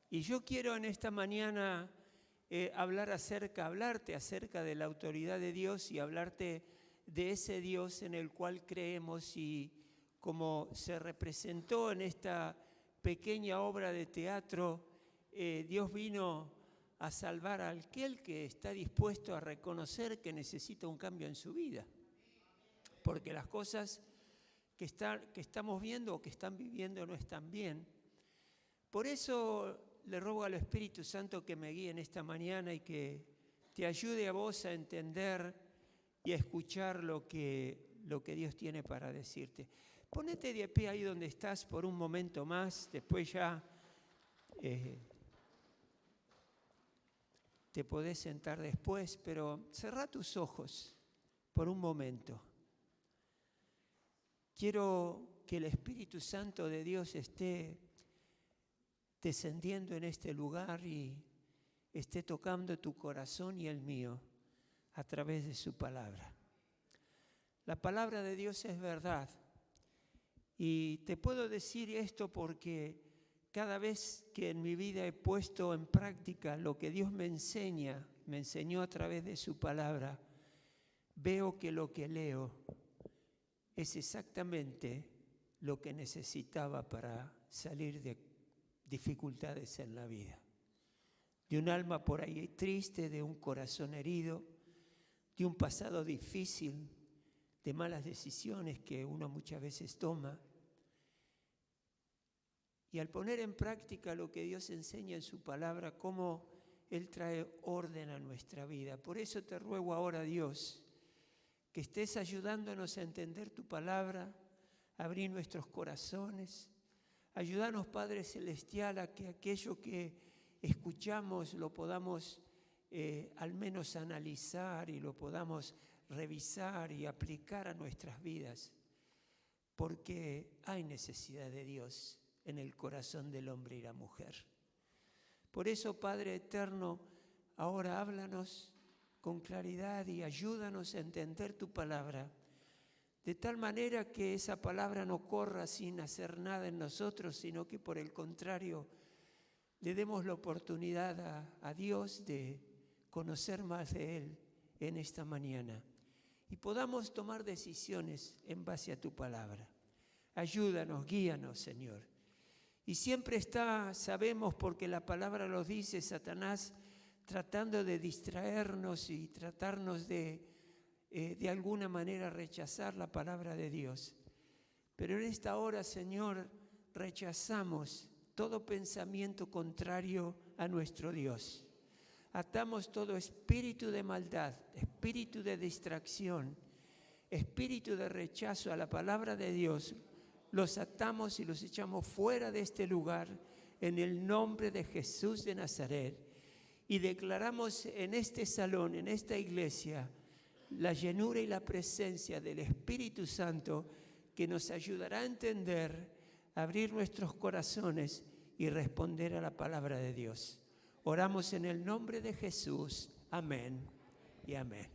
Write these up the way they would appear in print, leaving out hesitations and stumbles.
Y yo quiero en esta mañana hablarte acerca de la autoridad de Dios y hablarte de ese Dios en el cual creemos y como se representó en esta pequeña obra de teatro, Dios vino a salvar a aquel que está dispuesto a reconocer que necesita un cambio en su vida. Porque las cosas que estamos viendo o que están viviendo no están bien. Por eso le ruego al Espíritu Santo que me guíe en esta mañana y que te ayude a vos a entender y a escuchar lo que Dios tiene para decirte. Ponete de pie ahí donde estás por un momento más, después ya te podés sentar después, pero cerrá tus ojos por un momento. Quiero que el Espíritu Santo de Dios esté descendiendo en este lugar y esté tocando tu corazón y el mío a través de su palabra. La palabra de Dios es verdad. Y te puedo decir esto porque cada vez que en mi vida he puesto en práctica lo que Dios me enseñó a través de su palabra, veo que lo que leo es exactamente lo que necesitaba para salir de dificultades en la vida. De un alma por ahí triste, de un corazón herido, de un pasado difícil, de malas decisiones que uno muchas veces toma. Y al poner en práctica lo que Dios enseña en su palabra, cómo Él trae orden a nuestra vida. Por eso te ruego ahora, Dios, que estés ayudándonos a entender tu palabra, a abrir nuestros corazones. Ayúdanos, Padre Celestial, a que aquello que escuchamos lo podamos al menos analizar y lo podamos revisar y aplicar a nuestras vidas, porque hay necesidad de Dios en el corazón del hombre y la mujer. Por eso, Padre eterno, ahora háblanos con claridad y ayúdanos a entender tu palabra, de tal manera que esa palabra no corra sin hacer nada en nosotros, sino que por el contrario le demos la oportunidad a Dios de conocer más de Él en esta mañana y podamos tomar decisiones en base a tu palabra. Ayúdanos, guíanos, Señor. Y siempre sabemos, porque la palabra lo dice, Satanás tratando de distraernos y tratarnos de alguna manera rechazar la palabra de Dios. Pero en esta hora, Señor, rechazamos todo pensamiento contrario a nuestro Dios. Atamos todo espíritu de maldad, espíritu de distracción, espíritu de rechazo a la palabra de Dios. Los atamos y los echamos fuera de este lugar en el nombre de Jesús de Nazaret. Y declaramos en este salón, en esta iglesia, la llenura y la presencia del Espíritu Santo que nos ayudará a entender, a abrir nuestros corazones y responder a la palabra de Dios. Oramos en el nombre de Jesús. Amén y amén.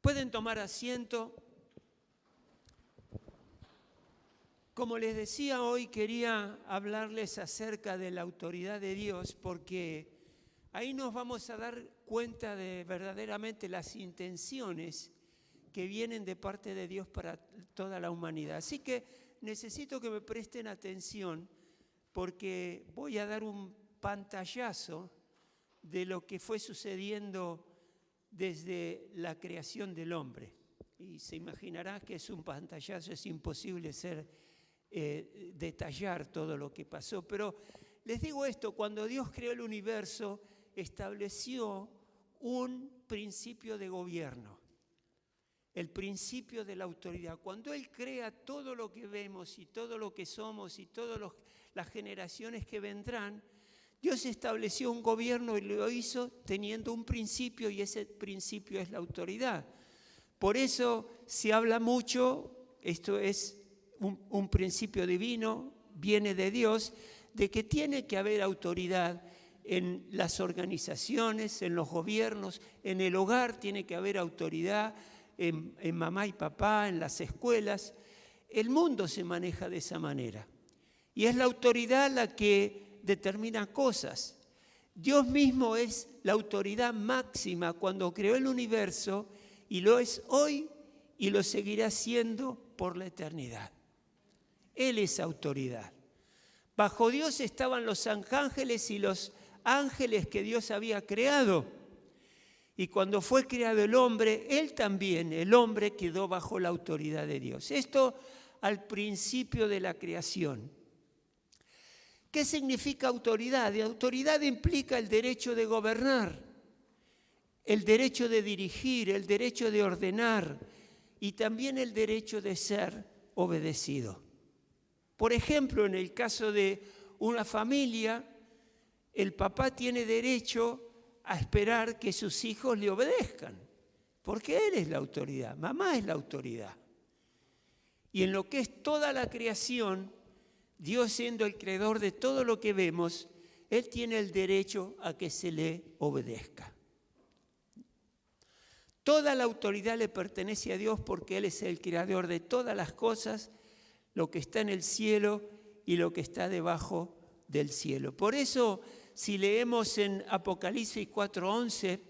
Pueden tomar asiento. Como les decía, hoy quería hablarles acerca de la autoridad de Dios, porque ahí nos vamos a dar cuenta de verdaderamente las intenciones que vienen de parte de Dios para toda la humanidad. Así que necesito que me presten atención, porque voy a dar un pantallazo de lo que fue sucediendo desde la creación del hombre. Y se imaginará que es un pantallazo, es imposible detallar todo lo que pasó. Pero les digo esto, cuando Dios creó el universo, estableció un principio de gobierno, el principio de la autoridad. Cuando Él crea todo lo que vemos y todo lo que somos y todas las generaciones que vendrán, Dios estableció un gobierno y lo hizo teniendo un principio, y ese principio es la autoridad. Por eso se habla mucho, esto es un principio divino, viene de Dios, de que tiene que haber autoridad en las organizaciones, en los gobiernos, en el hogar tiene que haber autoridad, en mamá y papá, en las escuelas. El mundo se maneja de esa manera. Y es la autoridad la que determina cosas. Dios mismo es la autoridad máxima cuando creó el universo y lo es hoy y lo seguirá siendo por la eternidad. Él es autoridad. Bajo Dios estaban los arcángeles y los ángeles que Dios había creado. Y cuando fue creado el hombre, él también, el hombre, quedó bajo la autoridad de Dios. Esto al principio de la creación. ¿Qué significa autoridad? Autoridad implica el derecho de gobernar, el derecho de dirigir, el derecho de ordenar y también el derecho de ser obedecido. Por ejemplo, en el caso de una familia, el papá tiene derecho a esperar que sus hijos le obedezcan, porque él es la autoridad, mamá es la autoridad. Y en lo que es toda la creación, Dios siendo el creador de todo lo que vemos, Él tiene el derecho a que se le obedezca. Toda la autoridad le pertenece a Dios porque Él es el creador de todas las cosas, lo que está en el cielo y lo que está debajo del cielo. Por eso, si leemos en Apocalipsis 4:11,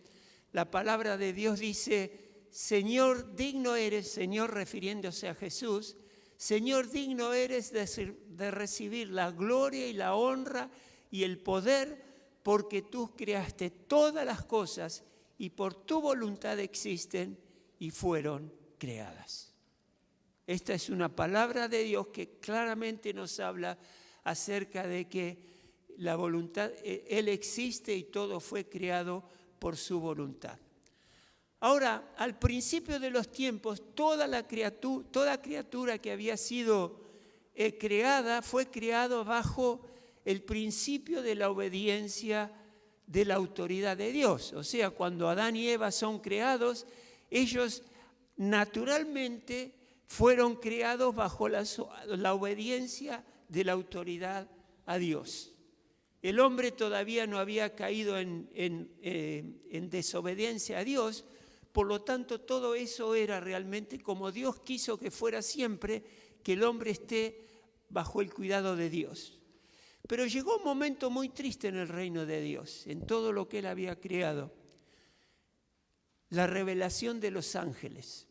la palabra de Dios dice, Señor, digno eres, Señor refiriéndose a Jesús, Señor, digno eres de recibir la gloria y la honra y el poder, porque tú creaste todas las cosas y por tu voluntad existen y fueron creadas. Esta es una palabra de Dios que claramente nos habla acerca de que la voluntad, Él existe y todo fue creado por su voluntad. Ahora, al principio de los tiempos, toda criatura que había sido creada fue creada bajo el principio de la obediencia de la autoridad de Dios. O sea, cuando Adán y Eva son creados, ellos naturalmente fueron creados bajo la obediencia de la autoridad a Dios. El hombre todavía no había caído en desobediencia a Dios, por lo tanto todo eso era realmente como Dios quiso que fuera siempre, que el hombre esté bajo el cuidado de Dios. Pero llegó un momento muy triste en el reino de Dios, en todo lo que Él había creado. La revelación de los ángeles.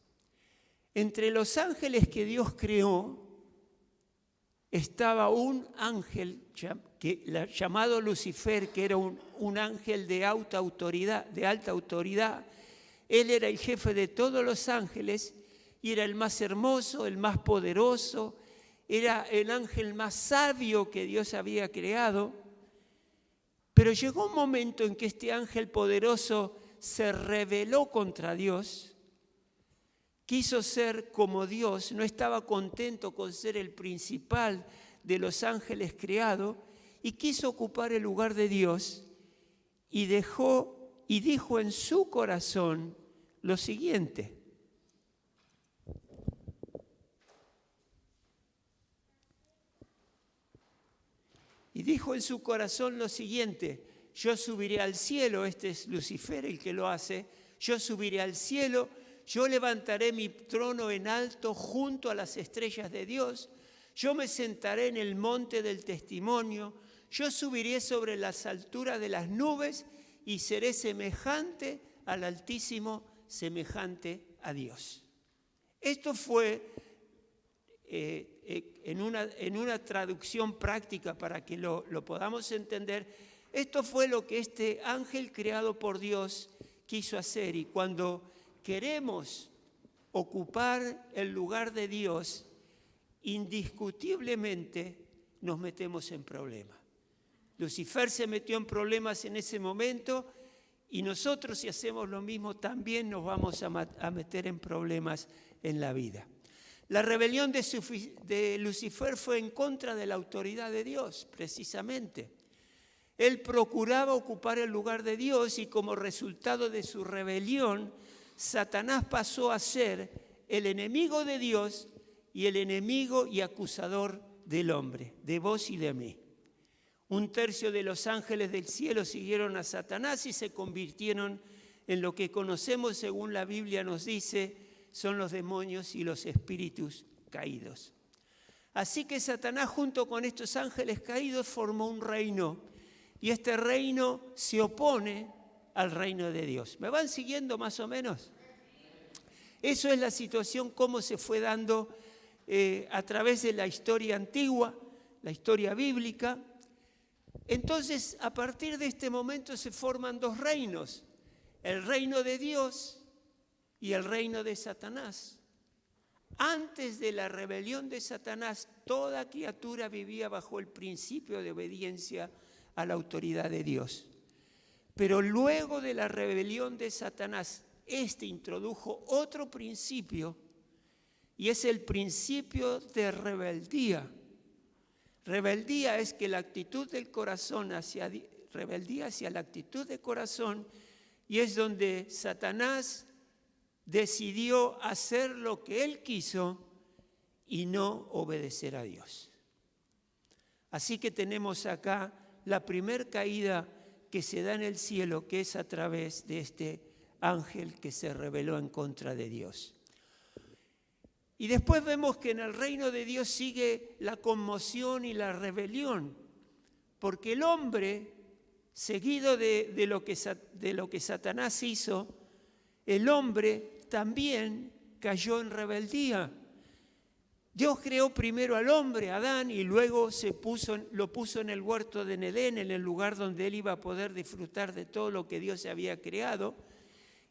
Entre los ángeles que Dios creó, estaba un ángel llamado Lucifer, que era un ángel de alta autoridad. Él era el jefe de todos los ángeles y era el más hermoso, el más poderoso, era el ángel más sabio que Dios había creado. Pero llegó un momento en que este ángel poderoso se rebeló contra Dios, quiso ser como Dios, no estaba contento con ser el principal de los ángeles creados y quiso ocupar el lugar de Dios y dijo en su corazón lo siguiente. Y dijo en su corazón lo siguiente, yo subiré al cielo, este es Lucifer el que lo hace, yo subiré al cielo, yo levantaré mi trono en alto junto a las estrellas de Dios, yo me sentaré en el monte del testimonio, yo subiré sobre las alturas de las nubes y seré semejante al Altísimo, semejante a Dios. Esto fue en una traducción práctica para que lo podamos entender. Esto fue lo que este ángel creado por Dios quiso hacer, y cuando queremos ocupar el lugar de Dios, indiscutiblemente nos metemos en problemas. Lucifer se metió en problemas en ese momento y nosotros, si hacemos lo mismo, también nos vamos a meter en problemas en la vida. La rebelión de Lucifer fue en contra de la autoridad de Dios, precisamente. Él procuraba ocupar el lugar de Dios y como resultado de su rebelión, Satanás pasó a ser el enemigo de Dios y el enemigo y acusador del hombre, de vos y de mí. 1/3 de los ángeles del cielo siguieron a Satanás y se convirtieron en lo que conocemos, según la Biblia nos dice, son los demonios y los espíritus caídos. Así que Satanás, junto con estos ángeles caídos, formó un reino. Y este reino se opone al reino de Dios. ¿Me van siguiendo más o menos? Eso es la situación, cómo se fue dando a través de la historia antigua, la historia bíblica. Entonces, a partir de este momento se forman dos reinos, el reino de Dios y el reino de Satanás. Antes de la rebelión de Satanás, toda criatura vivía bajo el principio de obediencia a la autoridad de Dios. Pero luego de la rebelión de Satanás, este introdujo otro principio, y es el principio de rebeldía. Rebeldía es que la actitud del corazón rebeldía hacia la actitud del corazón, y es donde Satanás decidió hacer lo que él quiso y no obedecer a Dios. Así que tenemos acá la primer caída que se da en el cielo, que es a través de este ángel que se rebeló en contra de Dios. Y después vemos que en el reino de Dios sigue la conmoción y la rebelión, porque el hombre, seguido de lo que Satanás hizo, el hombre también cayó en rebeldía. Dios creó primero al hombre, Adán, y luego lo puso en el huerto de Edén, en el lugar donde él iba a poder disfrutar de todo lo que Dios había creado.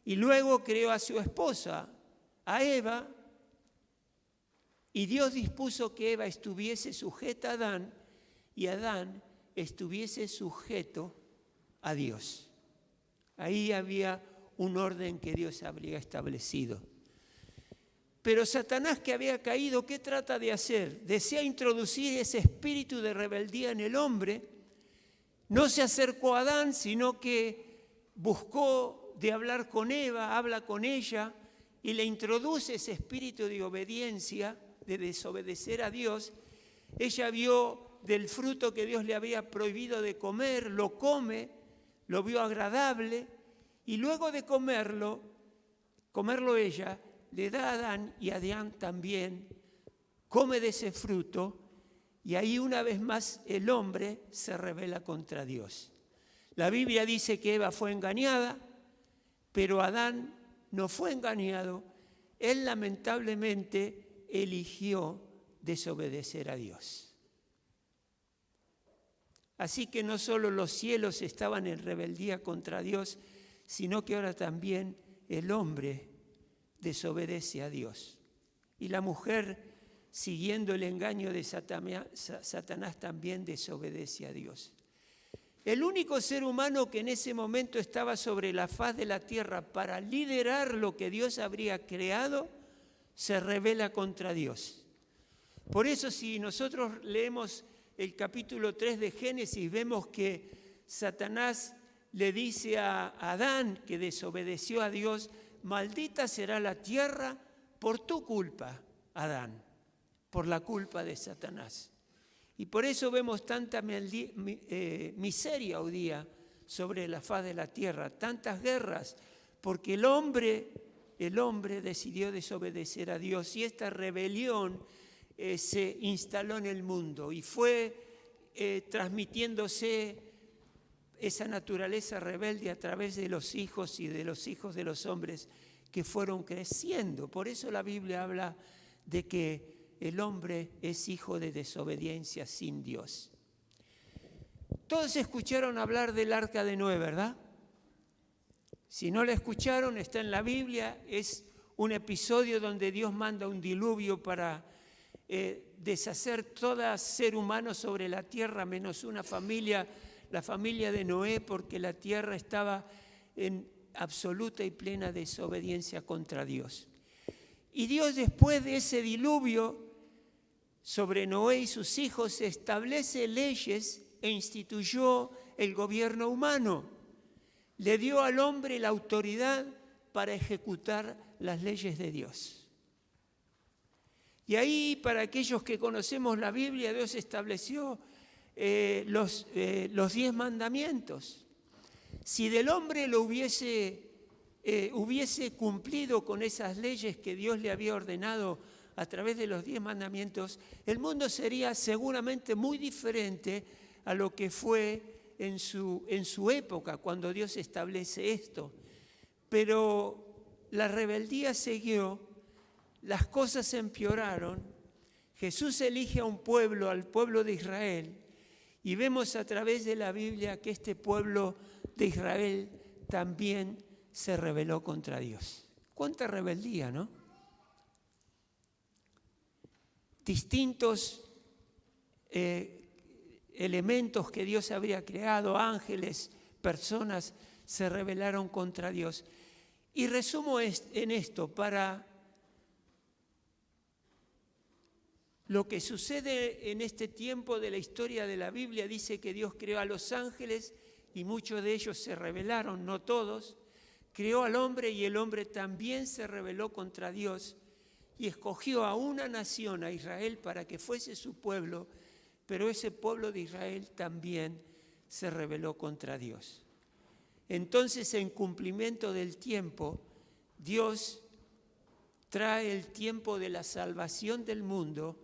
Y luego creó a su esposa, a Eva, y Dios dispuso que Eva estuviese sujeta a Adán y Adán estuviese sujeto a Dios. Ahí había un orden que Dios habría establecido. Pero Satanás, que había caído, ¿qué trata de hacer? Desea introducir ese espíritu de rebeldía en el hombre. No se acercó a Adán, sino que buscó de hablar con Eva, habla con ella y le introduce ese espíritu de obediencia, de desobedecer a Dios. Ella vio del fruto que Dios le había prohibido de comer, lo come, lo vio agradable, y luego de comerlo ella, le da a Adán, y Adán también come de ese fruto, y ahí una vez más el hombre se rebela contra Dios. La Biblia dice que Eva fue engañada, pero Adán no fue engañado. Él lamentablemente eligió desobedecer a Dios. Así que no solo los cielos estaban en rebeldía contra Dios, sino que ahora también el hombre desobedece a Dios. Y la mujer, siguiendo el engaño de Satanás, también desobedece a Dios. El único ser humano que en ese momento estaba sobre la faz de la tierra para liderar lo que Dios habría creado, se rebela contra Dios. Por eso, si nosotros leemos el capítulo 3 de Génesis, vemos que Satanás le dice a Adán, que desobedeció a Dios: maldita será la tierra por tu culpa, Adán, por la culpa de Satanás. Y por eso vemos tanta miseria hoy día sobre la faz de la tierra, tantas guerras, porque el hombre decidió desobedecer a Dios, y esta rebelión se instaló en el mundo y fue transmitiéndose esa naturaleza rebelde a través de los hijos y de los hijos de los hombres que fueron creciendo. Por eso la Biblia habla de que el hombre es hijo de desobediencia sin Dios. Todos escucharon hablar del arca de Noé, ¿verdad? Si no la escucharon, está en la Biblia. Es un episodio donde Dios manda un diluvio para deshacer todo ser humano sobre la tierra, menos una familia, la familia de Noé, porque la tierra estaba en absoluta y plena desobediencia contra Dios. Y Dios, después de ese diluvio sobre Noé y sus hijos, establece leyes e instituyó el gobierno humano. Le dio al hombre la autoridad para ejecutar las leyes de Dios. Y ahí, para aquellos que conocemos la Biblia, Dios estableció los 10 mandamientos. Si del hombre lo hubiese cumplido con esas leyes que Dios le había ordenado a través de los 10 mandamientos, el mundo sería seguramente muy diferente a lo que fue en su época, cuando Dios establece esto. Pero la rebeldía siguió, las cosas empeoraron. Jesús elige a un pueblo, al pueblo de Israel, y vemos a través de la Biblia que este pueblo de Israel también se rebeló contra Dios. ¡Cuánta rebeldía!, ¿no? Distintos elementos que Dios habría creado, ángeles, personas, se rebelaron contra Dios. Y resumo en esto, para lo que sucede en este tiempo de la historia de la Biblia, dice que Dios creó a los ángeles y muchos de ellos se rebelaron, no todos. Creó al hombre y el hombre también se rebeló contra Dios y escogió a una nación, a Israel, para que fuese su pueblo, pero ese pueblo de Israel también se rebeló contra Dios. Entonces, en cumplimiento del tiempo, Dios trae el tiempo de la salvación del mundo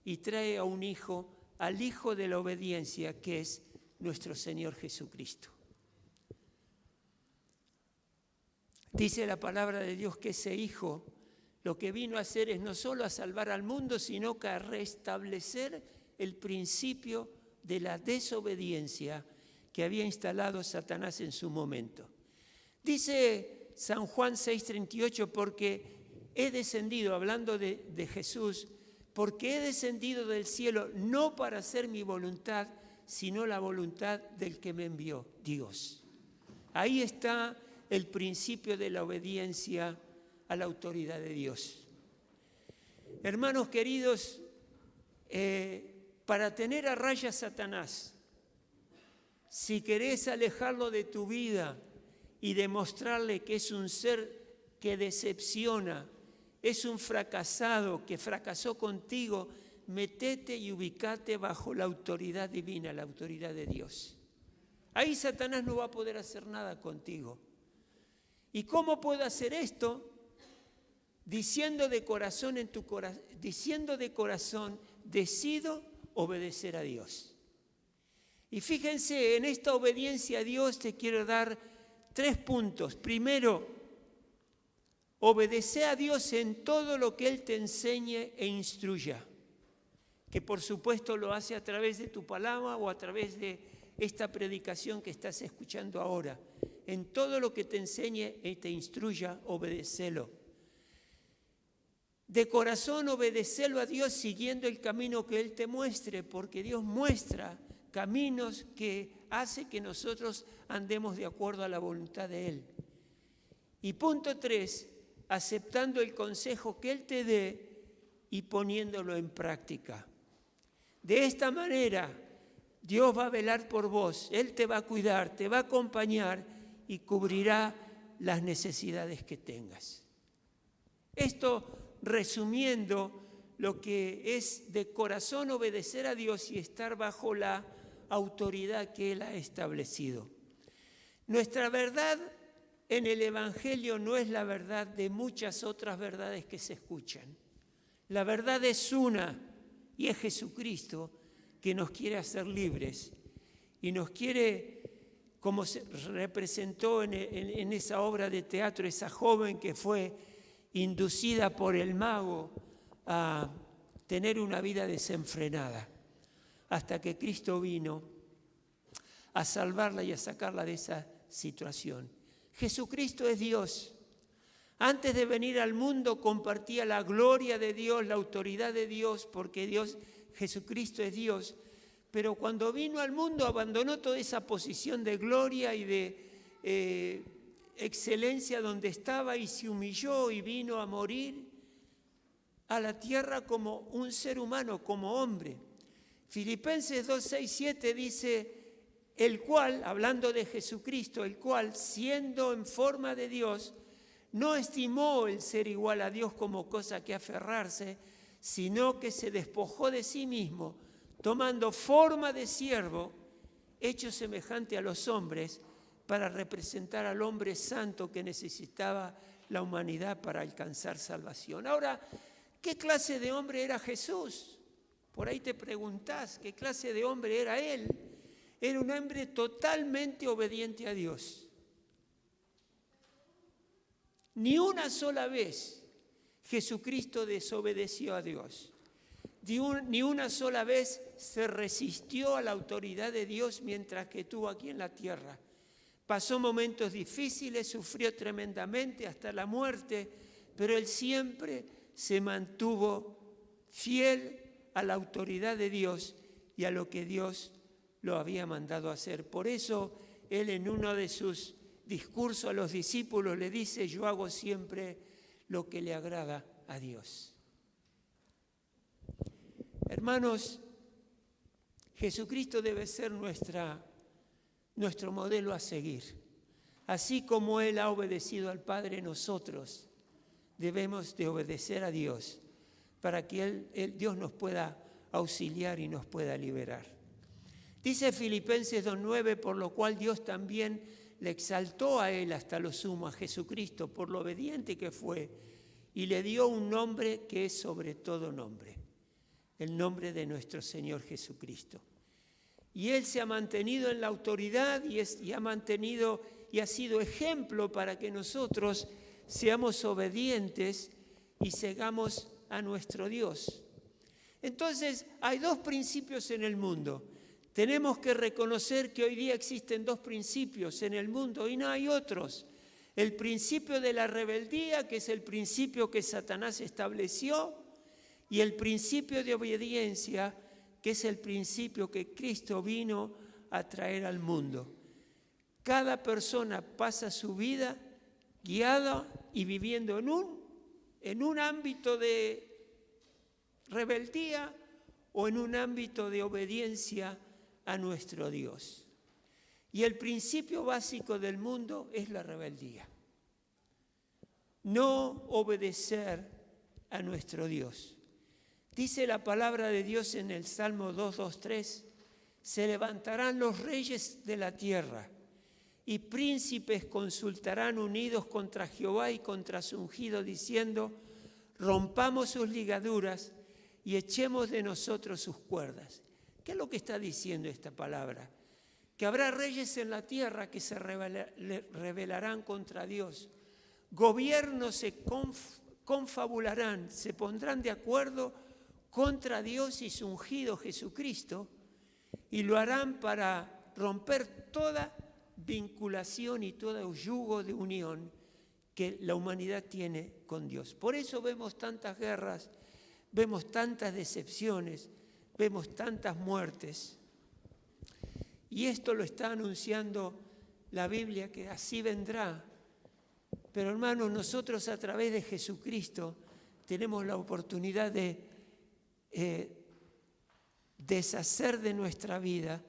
y trae a un hijo, al hijo de la obediencia, que es nuestro Señor Jesucristo. Dice la palabra de Dios que ese hijo lo que vino a hacer es no solo a salvar al mundo, sino que a restablecer el principio de la desobediencia que había instalado Satanás en su momento. Dice San Juan 6:38, porque he descendido, hablando de Jesús, porque he descendido del cielo no para hacer mi voluntad, sino la voluntad del que me envió, Dios. Ahí está el principio de la obediencia a la autoridad de Dios. Hermanos queridos, para tener a raya a Satanás, si querés alejarlo de tu vida y demostrarle que es un ser que decepciona, es un fracasado que fracasó contigo, metete y ubicate bajo la autoridad divina, la autoridad de Dios. Ahí Satanás no va a poder hacer nada contigo. ¿Y cómo puedo hacer esto? Diciendo de corazón, decido obedecer a Dios. Y fíjense, en esta obediencia a Dios te quiero dar 3 puntos. Primero, obedece a Dios en todo lo que Él te enseñe e instruya, que por supuesto lo hace a través de tu palabra o a través de esta predicación que estás escuchando ahora. En todo lo que te enseñe y te instruya, obedécelo. De corazón, obedécelo a Dios siguiendo el camino que Él te muestre, porque Dios muestra caminos que hace que nosotros andemos de acuerdo a la voluntad de Él. Y punto 3, aceptando el consejo que Él te dé y poniéndolo en práctica. De esta manera, Dios va a velar por vos, Él te va a cuidar, te va a acompañar y cubrirá las necesidades que tengas. Esto resumiendo lo que es de corazón obedecer a Dios y estar bajo la autoridad que Él ha establecido. Nuestra verdad en el Evangelio no es la verdad de muchas otras verdades que se escuchan. La verdad es una y es Jesucristo, que nos quiere hacer libres y nos quiere, como se representó en esa obra de teatro, esa joven que fue inducida por el mago a tener una vida desenfrenada, hasta que Cristo vino a salvarla y a sacarla de esa situación. Jesucristo es Dios. Antes de venir al mundo compartía la gloria de Dios, la autoridad de Dios, porque Jesucristo es Dios. Pero cuando vino al mundo abandonó toda esa posición de gloria y de excelencia donde estaba y se humilló y vino a morir a la tierra como un ser humano, como hombre. Filipenses 2, 6, 7 dice, el cual, hablando de Jesucristo, el cual, siendo en forma de Dios, no estimó el ser igual a Dios como cosa que aferrarse, sino que se despojó de sí mismo, tomando forma de siervo, hecho semejante a los hombres, para representar al hombre santo que necesitaba la humanidad para alcanzar salvación. Ahora, ¿Qué clase de hombre era Jesús? Por ahí te preguntás, ¿qué clase de hombre era Él? Era un hombre totalmente obediente a Dios. Ni una sola vez Jesucristo desobedeció a Dios. Ni una sola vez se resistió a la autoridad de Dios mientras que estuvo aquí en la tierra. Pasó momentos difíciles, sufrió tremendamente hasta la muerte, pero Él siempre se mantuvo fiel a la autoridad de Dios y a lo que Dios lo había mandado hacer. Por eso Él en uno de sus discursos a los discípulos le dice: yo hago siempre lo que le agrada a Dios. Hermanos, Jesucristo debe ser nuestro modelo a seguir. Así como Él ha obedecido al Padre, nosotros debemos de obedecer a Dios para que Dios nos pueda auxiliar y nos pueda liberar. Dice Filipenses 2:9, por lo cual Dios también le exaltó a Él hasta lo sumo, a Jesucristo, por lo obediente que fue, y le dio un nombre que es sobre todo nombre, el nombre de nuestro Señor Jesucristo. Y Él se ha mantenido en la autoridad y ha mantenido y ha sido ejemplo para que nosotros seamos obedientes y sigamos a nuestro Dios. Entonces, hay dos principios en el mundo. Tenemos que reconocer que hoy día existen dos principios en el mundo y no hay otros. El principio de la rebeldía, que es el principio que Satanás estableció, y el principio de obediencia, que es el principio que Cristo vino a traer al mundo. Cada persona pasa su vida guiada y viviendo en un ámbito de rebeldía o en un ámbito de obediencia a nuestro Dios. Y el principio básico del mundo es la rebeldía. No obedecer a nuestro Dios. Dice la palabra de Dios en el Salmo 2:3, se levantarán los reyes de la tierra y príncipes consultarán unidos contra Jehová y contra su ungido, diciendo: rompamos sus ligaduras y echemos de nosotros sus cuerdas. ¿Qué es lo que está diciendo esta palabra? Que habrá reyes en la tierra que se rebelarán contra Dios. Gobiernos se confabularán, se pondrán de acuerdo contra Dios y su ungido Jesucristo, y lo harán para romper toda vinculación y todo yugo de unión que la humanidad tiene con Dios. Por eso vemos tantas guerras, vemos tantas decepciones, vemos tantas muertes. Y esto lo está anunciando la Biblia, que así vendrá. Pero hermanos, nosotros a través de Jesucristo tenemos la oportunidad de deshacer de nuestra vida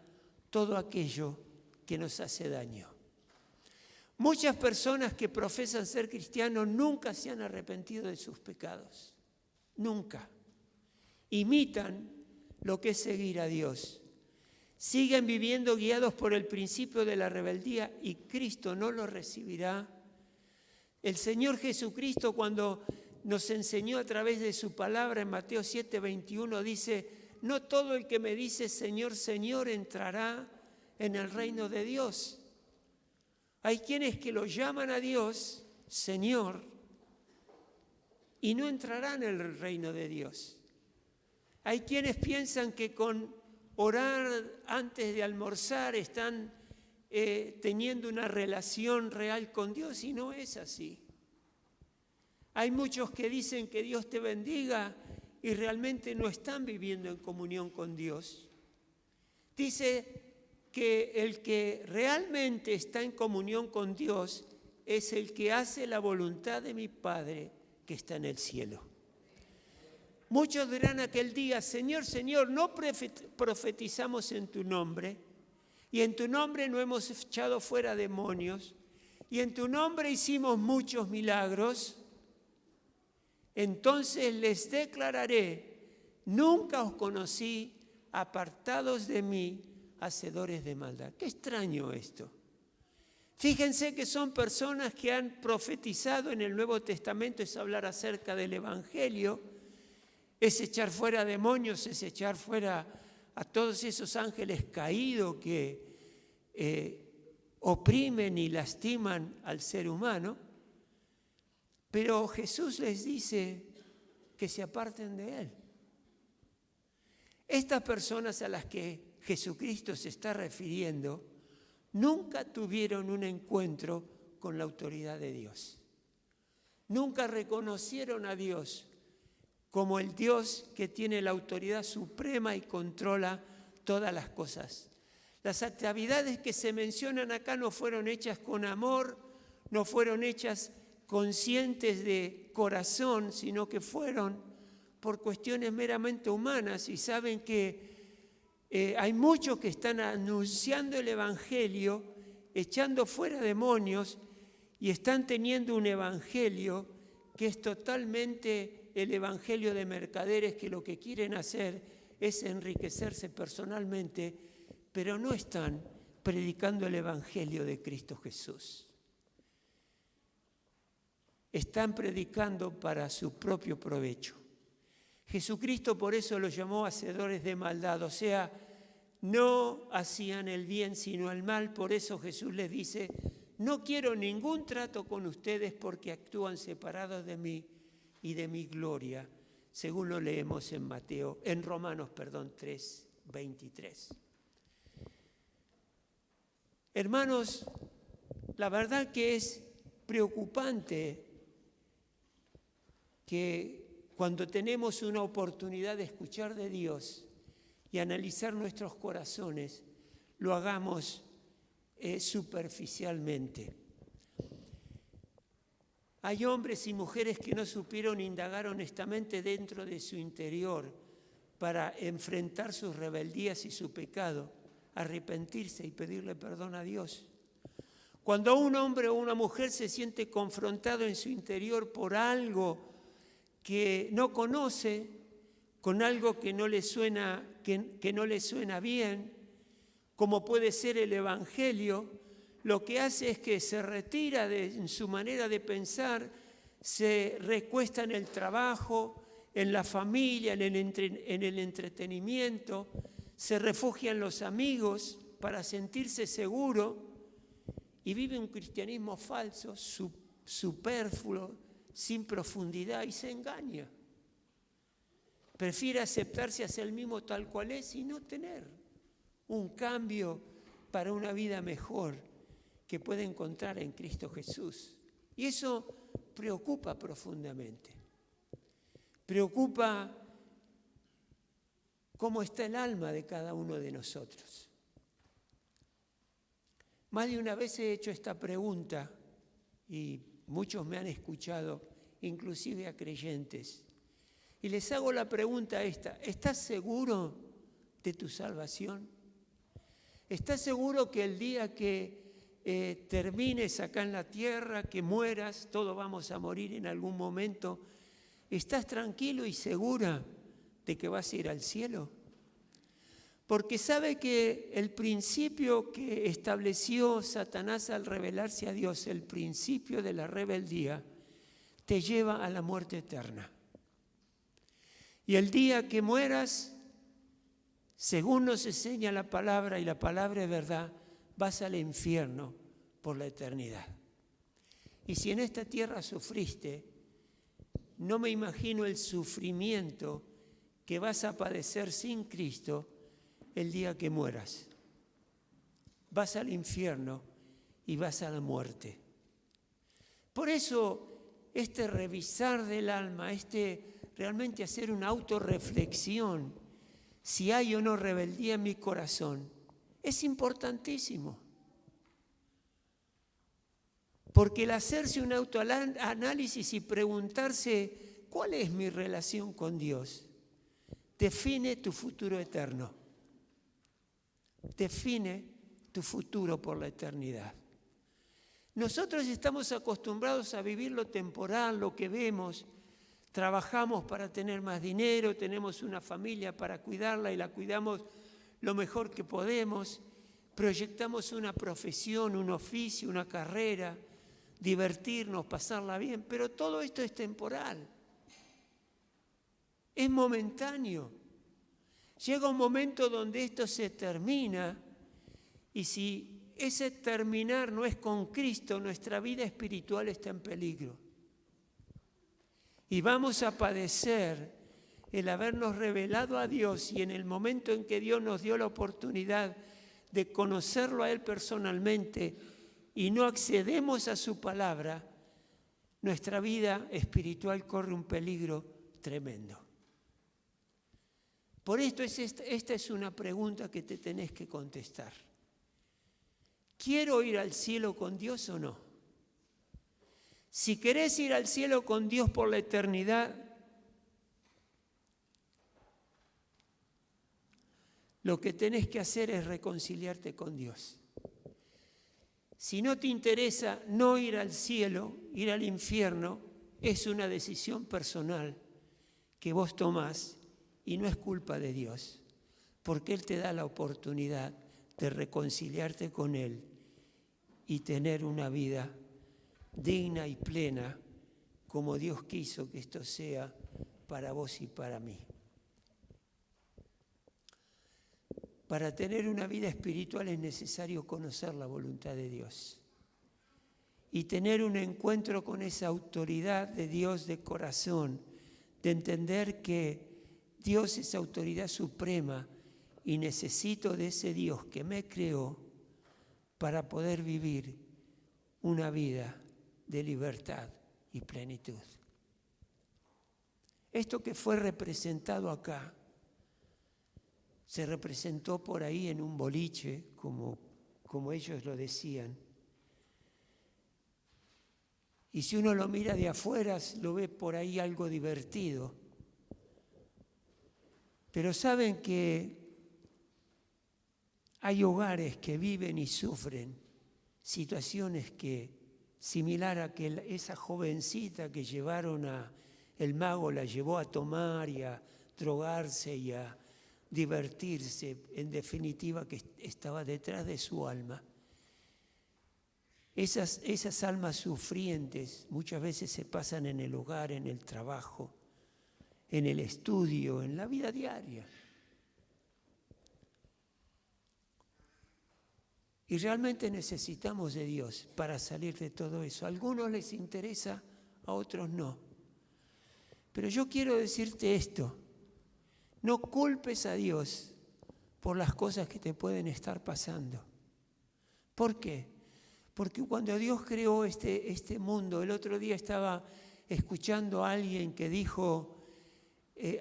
todo aquello que nos hace daño. Muchas personas que profesan ser cristianos nunca se han arrepentido de sus pecados. Nunca. Imitan lo que es seguir a Dios. Siguen viviendo guiados por el principio de la rebeldía y Cristo no los recibirá. El Señor Jesucristo, cuando nos enseñó a través de su palabra en Mateo 7:21, dice: no todo el que me dice Señor, Señor entrará en el reino de Dios. Hay quienes que lo llaman a Dios Señor y no entrarán en el reino de Dios. Hay quienes piensan que con orar antes de almorzar están teniendo una relación real con Dios y no es así. Hay muchos que dicen que Dios te bendiga y realmente no están viviendo en comunión con Dios. Dice que el que realmente está en comunión con Dios es el que hace la voluntad de mi Padre que está en el cielo. Muchos dirán aquel día: Señor, Señor, no profetizamos en tu nombre, y en tu nombre no hemos echado fuera demonios, y en tu nombre hicimos muchos milagros. Entonces les declararé: nunca os conocí, apartados de mí, hacedores de maldad. Qué extraño esto. Fíjense que son personas que han profetizado en el Nuevo Testamento, es hablar acerca del Evangelio, es echar fuera demonios, es echar fuera a todos esos ángeles caídos que oprimen y lastiman al ser humano. Pero Jesús les dice que se aparten de Él. Estas personas a las que Jesucristo se está refiriendo nunca tuvieron un encuentro con la autoridad de Dios. Nunca reconocieron a Dios como el Dios que tiene la autoridad suprema y controla todas las cosas. Las actividades que se mencionan acá no fueron hechas con amor, no fueron hechas conscientes de corazón, sino que fueron por cuestiones meramente humanas. Y saben que hay muchos que están anunciando el Evangelio, echando fuera demonios, y están teniendo un evangelio que es totalmente el evangelio de mercaderes, que lo que quieren hacer es enriquecerse personalmente, pero no están predicando el evangelio de Cristo Jesús. Están predicando para su propio provecho. Jesucristo por eso los llamó hacedores de maldad, o sea, no hacían el bien sino el mal. Por eso Jesús les dice: no quiero ningún trato con ustedes porque actúan separados de mí y de mi gloria, según lo leemos en Romanos 3:23. Hermanos, la verdad que es preocupante que cuando tenemos una oportunidad de escuchar de Dios y analizar nuestros corazones, lo hagamos superficialmente. Hay hombres y mujeres que no supieron indagar honestamente dentro de su interior para enfrentar sus rebeldías y su pecado, arrepentirse y pedirle perdón a Dios. Cuando un hombre o una mujer se siente confrontado en su interior por algo que no conoce, con algo que no le suena bien, como puede ser el Evangelio, lo que hace es que se retira en su manera de pensar, se recuesta en el trabajo, en la familia, en el entretenimiento, se refugia en los amigos para sentirse seguro y vive un cristianismo falso, superfluo, sin profundidad, y se engaña. Prefiere aceptarse a sí mismo tal cual es y no tener un cambio para una vida mejor que puede encontrar en Cristo Jesús. Y eso preocupa profundamente. Preocupa cómo está el alma de cada uno de nosotros. Más de una vez he hecho esta pregunta y muchos me han escuchado, inclusive a creyentes. Y les hago la pregunta esta: ¿estás seguro de tu salvación? ¿Estás seguro que el día que termines acá en la tierra, que mueras, todos vamos a morir en algún momento, estás tranquilo y segura de que vas a ir al cielo? Porque sabe que el principio que estableció Satanás al rebelarse a Dios, el principio de la rebeldía, te lleva a la muerte eterna. Y el día que mueras, según nos enseña la palabra, y la palabra es verdad, vas al infierno por la eternidad. Y si en esta tierra sufriste, no me imagino el sufrimiento que vas a padecer sin Cristo el día que mueras. Vas al infierno y vas a la muerte. Por eso, este revisar del alma, realmente hacer una autorreflexión, si hay o no rebeldía en mi corazón, es importantísimo. Porque el hacerse un autoanálisis y preguntarse cuál es mi relación con Dios, define tu futuro eterno. Define tu futuro por la eternidad. Nosotros estamos acostumbrados a vivir lo temporal, lo que vemos. Trabajamos para tener más dinero, tenemos una familia para cuidarla y la cuidamos lo mejor que podemos. Proyectamos una profesión, un oficio, una carrera, divertirnos, pasarla bien, pero todo esto es temporal. Es momentáneo. Llega un momento donde esto se termina y si ese terminar no es con Cristo, nuestra vida espiritual está en peligro. Y vamos a padecer el habernos revelado a Dios y en el momento en que Dios nos dio la oportunidad de conocerlo a Él personalmente y no accedemos a su palabra, nuestra vida espiritual corre un peligro tremendo. Por esto esta es una pregunta que te tenés que contestar. ¿Quiero ir al cielo con Dios o no? Si querés ir al cielo con Dios por la eternidad, lo que tenés que hacer es reconciliarte con Dios. Si no te interesa no ir al cielo, ir al infierno, es una decisión personal que vos tomás y no es culpa de Dios, porque Él te da la oportunidad de reconciliarte con Él y tener una vida digna y plena como Dios quiso que esto sea para vos y para mí. Para tener una vida espiritual es necesario conocer la voluntad de Dios y tener un encuentro con esa autoridad de Dios de corazón, de entender que Dios es autoridad suprema y necesito de ese Dios que me creó para poder vivir una vida de libertad y plenitud. Esto que fue representado acá, se representó por ahí en un boliche, como ellos lo decían. Y si uno lo mira de afuera, lo ve por ahí algo divertido. Pero saben que hay hogares que viven y sufren situaciones similar a que esa jovencita que el mago la llevó a tomar y a drogarse y a divertirse, en definitiva, que estaba detrás de su alma. Esas almas sufrientes muchas veces se pasan en el hogar, en el trabajo, en el estudio, en la vida diaria. Y realmente necesitamos de Dios para salir de todo eso. A algunos les interesa, a otros no. Pero yo quiero decirte esto. No culpes a Dios por las cosas que te pueden estar pasando. ¿Por qué? Porque cuando Dios creó este mundo, el otro día estaba escuchando a alguien que dijo,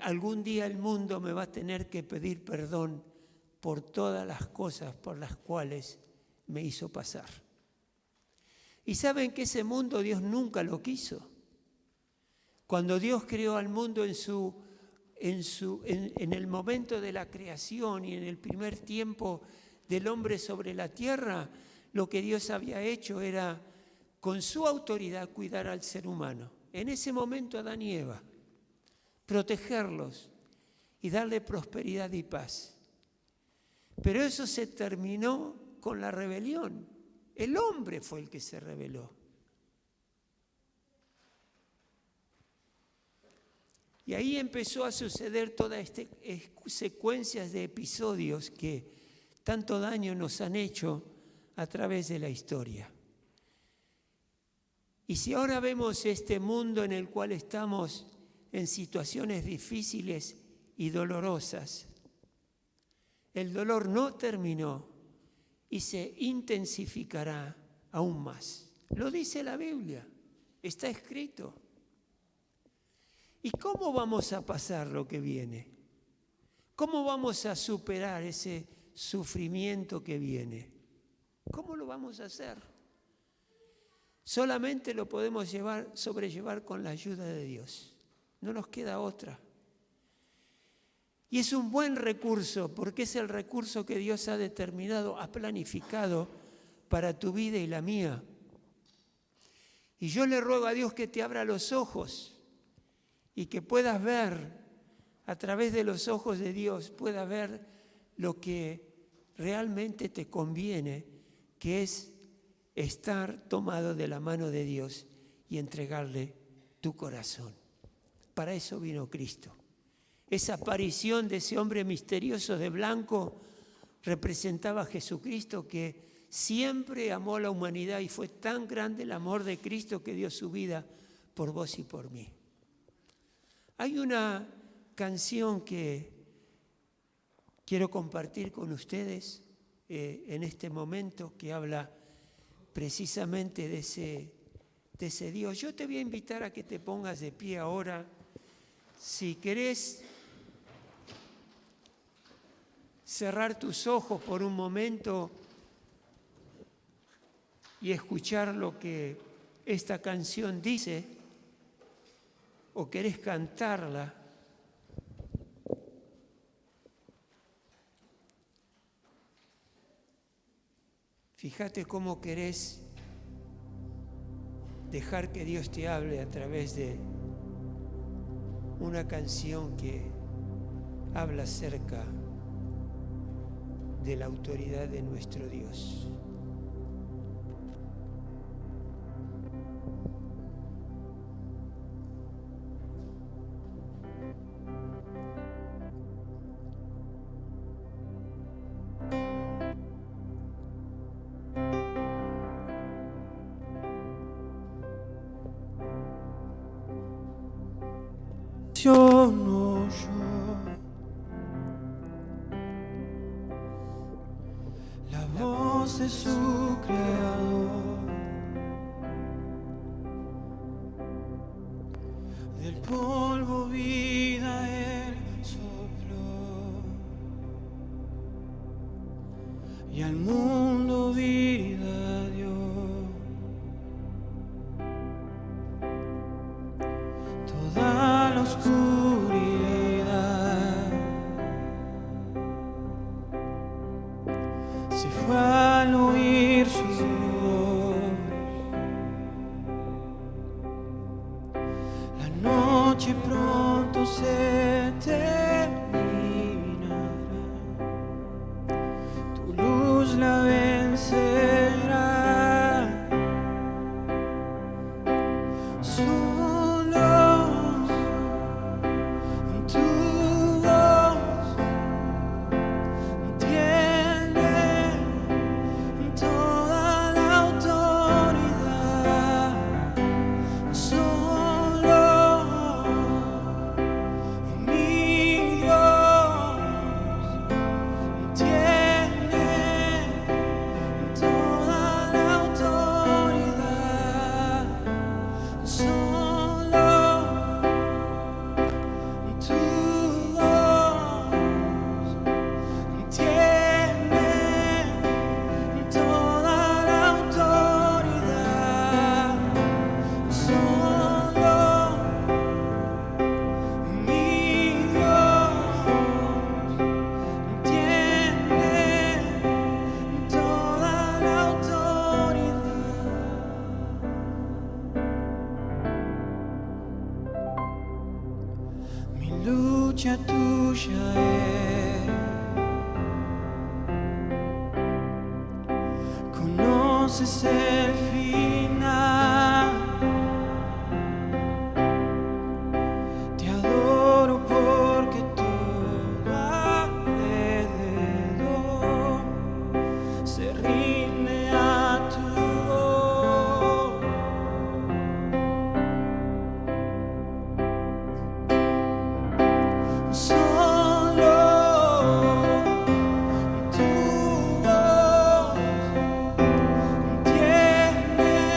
algún día el mundo me va a tener que pedir perdón por todas las cosas por las cuales me hizo pasar. Y saben que ese mundo Dios nunca lo quiso. Cuando Dios creó al mundo en el momento de la creación y en el primer tiempo del hombre sobre la tierra, lo que Dios había hecho era, con su autoridad, cuidar al ser humano. En ese momento Adán y Eva, protegerlos y darle prosperidad y paz. Pero eso se terminó con la rebelión. El hombre fue el que se rebeló. Y ahí empezó a suceder todas estas secuencias de episodios que tanto daño nos han hecho a través de la historia. Y si ahora vemos este mundo en el cual estamos en situaciones difíciles y dolorosas, el dolor no terminó y se intensificará aún más. Lo dice la Biblia, está escrito. ¿Y cómo vamos a pasar lo que viene? ¿Cómo vamos a superar ese sufrimiento que viene? ¿Cómo lo vamos a hacer? Solamente lo podemos sobrellevar con la ayuda de Dios. No nos queda otra. Y es un buen recurso, porque es el recurso que Dios ha determinado, ha planificado para tu vida y la mía. Y yo le ruego a Dios que te abra los ojos y que puedas ver, a través de los ojos de Dios, puedas ver lo que realmente te conviene, que es estar tomado de la mano de Dios y entregarle tu corazón. Para eso vino Cristo. esa aparición de ese hombre misterioso de blanco representaba a Jesucristo, que siempre amó a la humanidad, y fue tan grande el amor de Cristo que dio su vida por vos y por mí. Hay una canción que quiero compartir con ustedes en este momento, que habla precisamente de ese Dios. Yo te voy a invitar a que te pongas de pie ahora. Si querés cerrar tus ojos por un momento y escuchar lo que esta canción dice, o querés cantarla, fíjate cómo querés dejar que Dios te hable a través de una canción que habla acerca de la autoridad de nuestro Dios. No yo, la voz de su creador, del polvo vida él sopló, y al mundo vida dio. Toda la oscuridad se fue al oír su voz. La noche pronto se terminará, tu luz la vencerá. Lucha tuya es, conoces el final, te adoro porque todo alrededor se rinde a tu voz. Solo tu voz tiene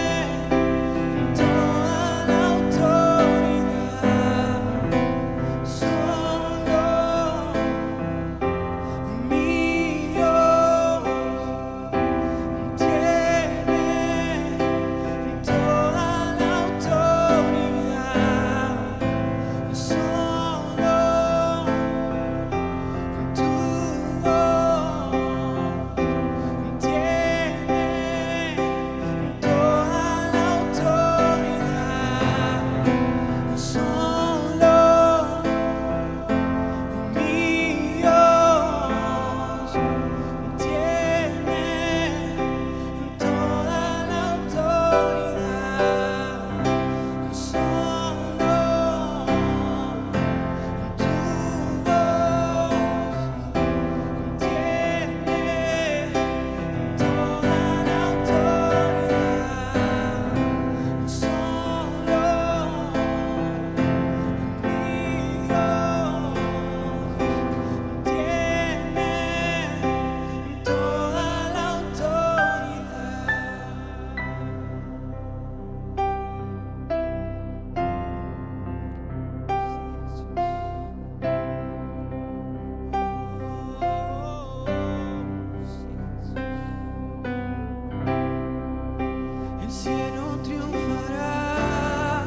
el cielo triunfará,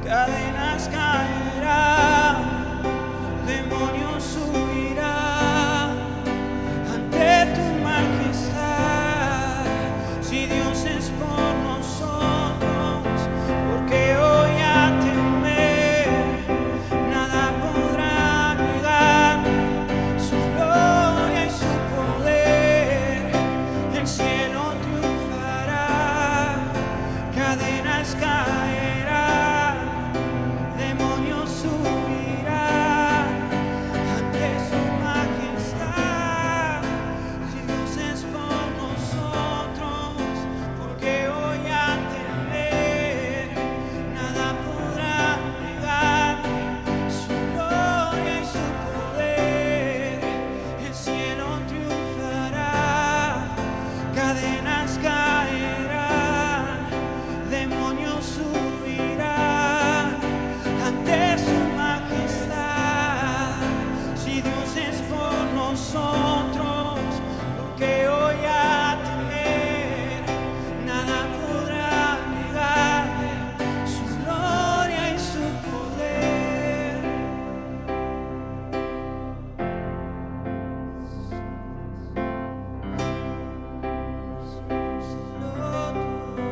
cadenas caerán, demonios huirán ante tu majestad. Si Dios es por nosotros, porque hoy a temer nada podrá negar su gloria y su poder. El cielo triunfará, cadenas caerán, demonios huirán ante su majestad. Si Dios es por nosotros, porque hoy a temer nada podrá negar su gloria y su poder. El cielo triunfará, cadenas caerán, demonios subirán ante su majestad. Si Dios es por nosotros, porque hoy a temer nada podrá negar su gloria y su poder. Solo tu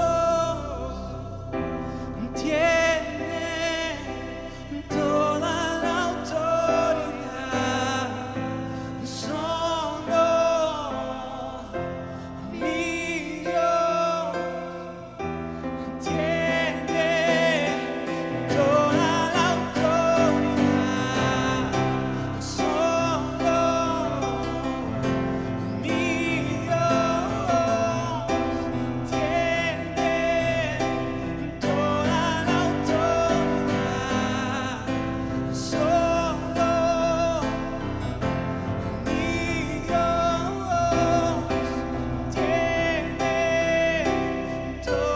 voz tiene toda la autoridad. Solo mi Dios tiene toda la autoridad. Solo mi Dios tiene toda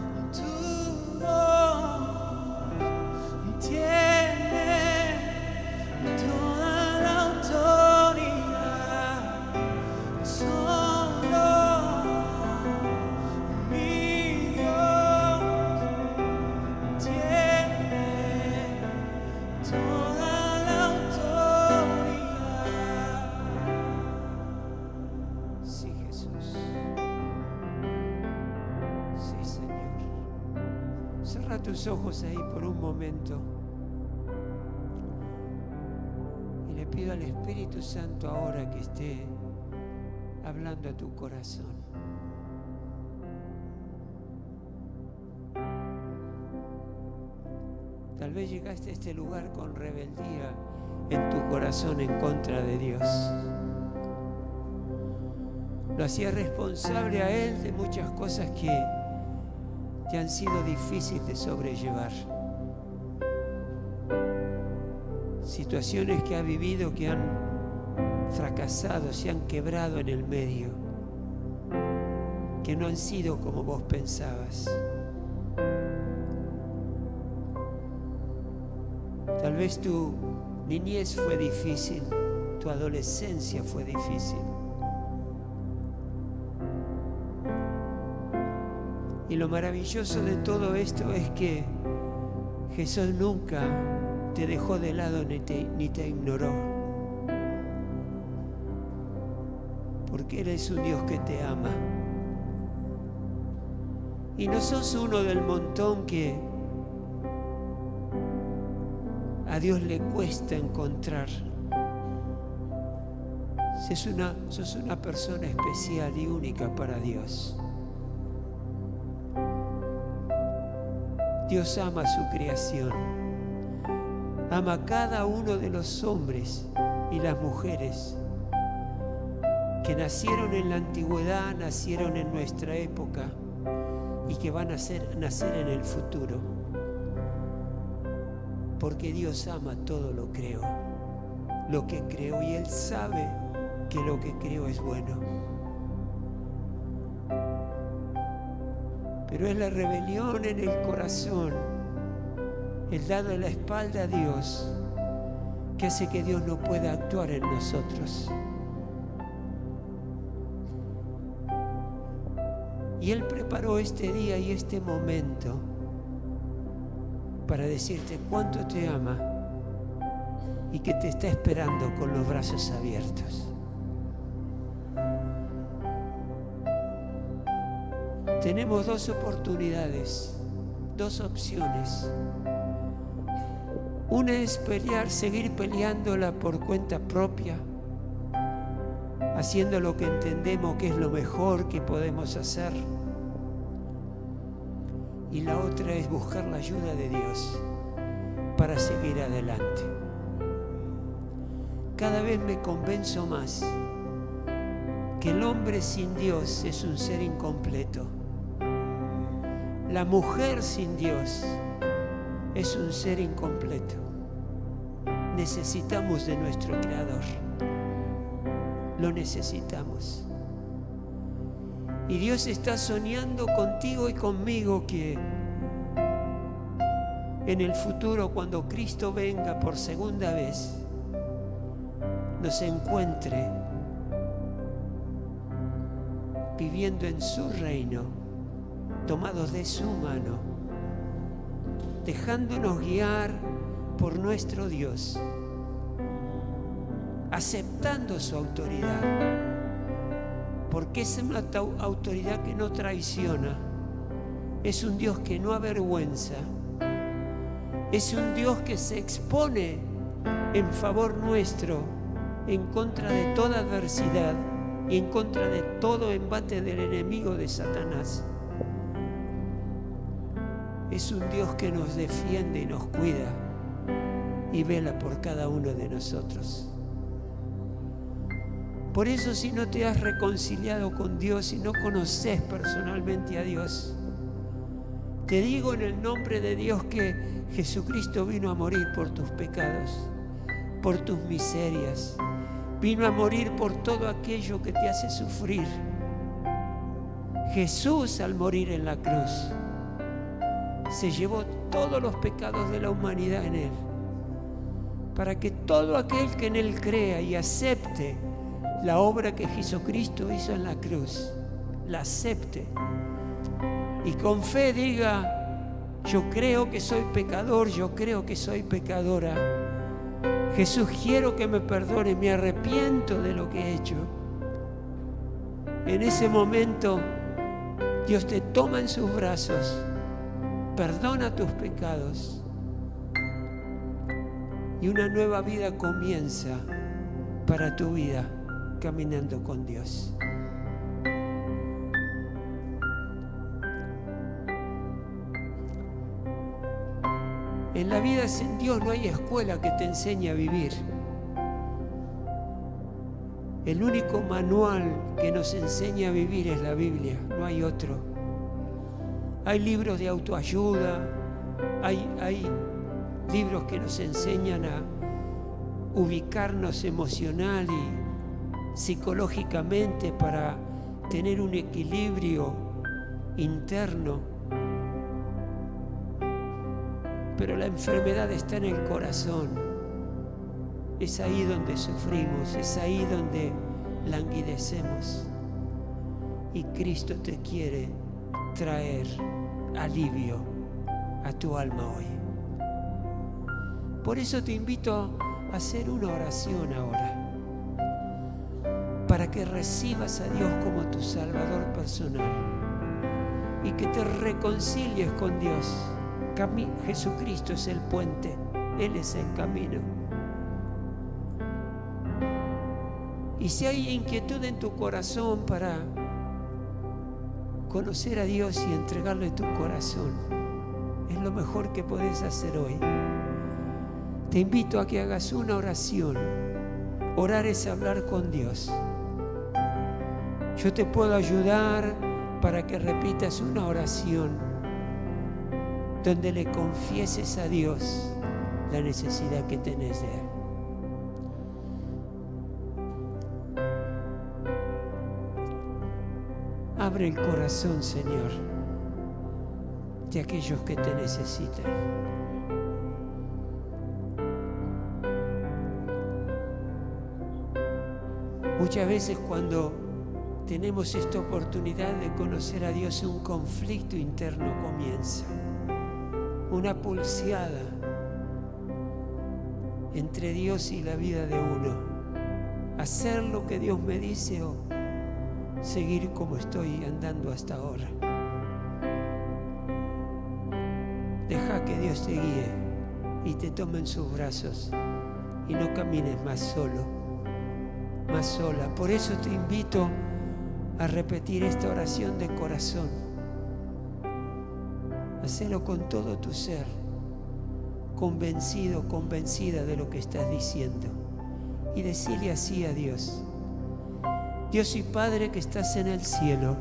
la autoridad. Solo mi Dios tiene toda la autoridad. Solo tu voz tiene toda la autoridad. Solo mi Dios tiene toda la autoridad. Sí, Jesús. Sí, Señor. Cierra tus ojos ahí por un momento. Y le pido al Espíritu Santo ahora que esté hablando a tu corazón. Tal vez llegaste a este lugar con rebeldía en tu corazón en contra de Dios. Lo hacías responsable a Él de muchas cosas que te han sido difíciles de sobrellevar. Situaciones que has vivido que han fracasado, se han quebrado en el medio, que no han sido como vos pensabas. Tal vez tu niñez fue difícil, tu adolescencia fue difícil. Y lo maravilloso de todo esto es que Jesús nunca te dejó de lado ni te ignoró. Porque Él es un Dios que te ama. Y no sos uno del montón que a Dios le cuesta encontrar. Sos una persona especial y única para Dios. Dios ama a su creación. Ama a cada uno de los hombres y las mujeres que nacieron en la antigüedad, nacieron en nuestra época y que van a nacer en el futuro. Porque Dios ama todo lo que creó, y Él sabe que lo que creó es bueno. Pero es la rebelión en el corazón, el darle la espalda a Dios, que hace que Dios no pueda actuar en nosotros. Y Él preparó este día y este momento para decirte cuánto te ama y que te está esperando con los brazos abiertos. Tenemos dos oportunidades, dos opciones. Una es seguir peleándola por cuenta propia, haciendo lo que entendemos que es lo mejor que podemos hacer. Y la otra es buscar la ayuda de Dios para seguir adelante. Cada vez me convenzo más que el hombre sin Dios es un ser incompleto. La mujer sin Dios es un ser incompleto. Necesitamos de nuestro Creador. Lo necesitamos. Y Dios está soñando contigo y conmigo que en el futuro, cuando Cristo venga por segunda vez, nos encuentre viviendo en su reino, tomados de su mano, dejándonos guiar por nuestro Dios, aceptando su autoridad, porque es una autoridad que no traiciona, es un Dios que no avergüenza, es un Dios que se expone en favor nuestro, en contra de toda adversidad y en contra de todo embate del enemigo de Satanás. Es un Dios que nos defiende y nos cuida y vela por cada uno de nosotros. Por eso, si no te has reconciliado con Dios, si no conoces personalmente a Dios, te digo en el nombre de Dios que Jesucristo vino a morir por tus pecados, por tus miserias. Vino a morir por todo aquello que te hace sufrir. Jesús, al morir en la cruz, se llevó todos los pecados de la humanidad en Él, para que todo aquel que en Él crea y acepte la obra que Jesucristo hizo en la cruz, la acepte y con fe diga: yo creo que soy pecador, yo creo que soy pecadora. Jesús, quiero que me perdone, me arrepiento de lo que he hecho. En ese momento Dios te toma en sus brazos, perdona tus pecados y una nueva vida comienza para tu vida caminando con Dios. En la vida sin Dios no hay escuela que te enseñe a vivir. El único manual que nos enseña a vivir es la Biblia, no hay otro. Hay libros de autoayuda, hay libros que nos enseñan a ubicarnos emocional y psicológicamente para tener un equilibrio interno. Pero la enfermedad está en el corazón. Es ahí donde sufrimos, es ahí donde languidecemos. Y Cristo te quiere traer alivio a tu alma hoy. Por eso te invito a hacer una oración ahora, para que recibas a Dios como tu Salvador personal y que te reconcilies con Dios. Jesucristo es el puente, Él es el camino. Y si hay inquietud en tu corazón para conocer a Dios y entregarle tu corazón, es lo mejor que puedes hacer hoy. Te invito a que hagas una oración. Orar es hablar con Dios. Yo te puedo ayudar para que repitas una oración donde le confieses a Dios la necesidad que tenés de Él. Abre el corazón, Señor. de aquellos que te necesitan. Muchas veces cuando tenemos esta oportunidad de conocer a Dios, un conflicto interno comienza, una pulseada entre Dios y la vida de uno. Hacer lo que Dios me dice o seguir como estoy andando hasta ahora. Deja que Dios te guíe y te tome en sus brazos y no camines más solo, más sola. Por eso te invito a repetir esta oración de corazón. Hacelo con todo tu ser, convencido, convencida de lo que estás diciendo. Y decirle así a Dios: Dios y Padre que estás en el cielo,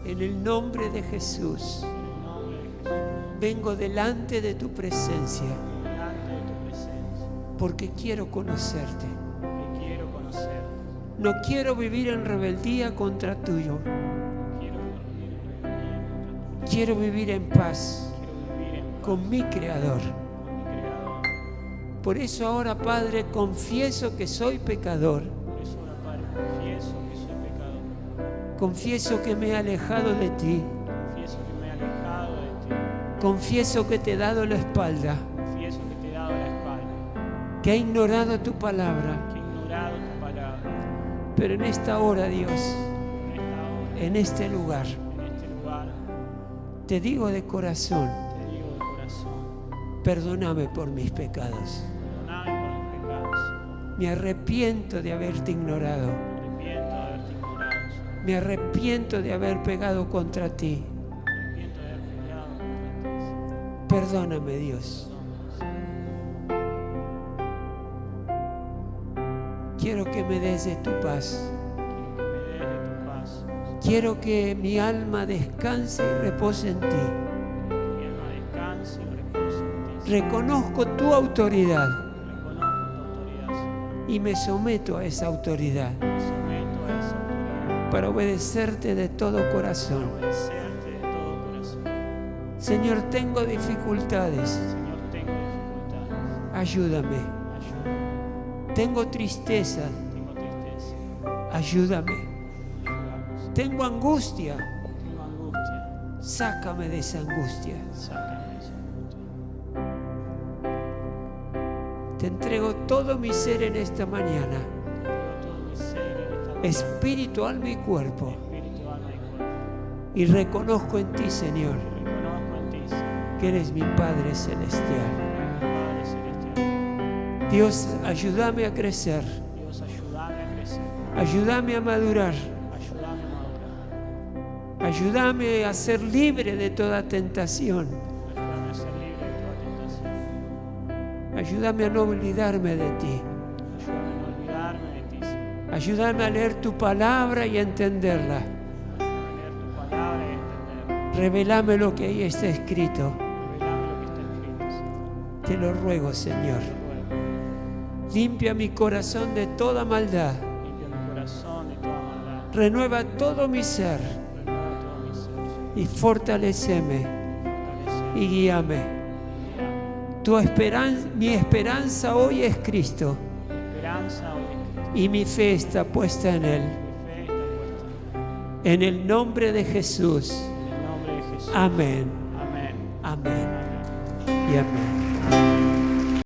en el nombre de Jesús, vengo delante de tu presencia, porque quiero conocerte. No quiero vivir en rebeldía contra tuyo. Quiero vivir en paz con mi Creador. Por eso ahora, Padre, confieso que soy pecador. Confieso que me he alejado de ti. Confieso que te he dado la espalda. Que he ignorado tu palabra. Pero en esta hora, Dios, en este lugar, te digo de corazón, perdóname por mis pecados. Me arrepiento de haberte ignorado. Me arrepiento de haber pecado contra ti. Perdóname, Dios. Quiero que me des de tu paz. Quiero que mi alma descanse y repose en ti. Reconozco tu autoridad y me someto a esa autoridad para obedecerte de todo corazón. Señor, tengo dificultades. Ayúdame. Tengo tristeza. Ayúdame. Tengo angustia. Sácame de esa angustia. Te entrego todo mi ser en esta mañana. Espíritu, alma y cuerpo. Y reconozco en ti, Señor, que eres mi Padre Celestial. Dios, ayúdame a crecer. Ayúdame a madurar. Ayúdame a ser libre de toda tentación. Ayúdame a no olvidarme de ti. Ayúdame a leer tu palabra y a entenderla. Revelame lo que ahí está escrito. Te lo ruego, Señor. Limpia mi corazón de toda maldad. Renueva todo mi ser. Y fortaléceme y guíame. Mi esperanza hoy es Cristo. Y mi fe está puesta en Él. En el nombre de Jesús. Amén. Amén. Y amén.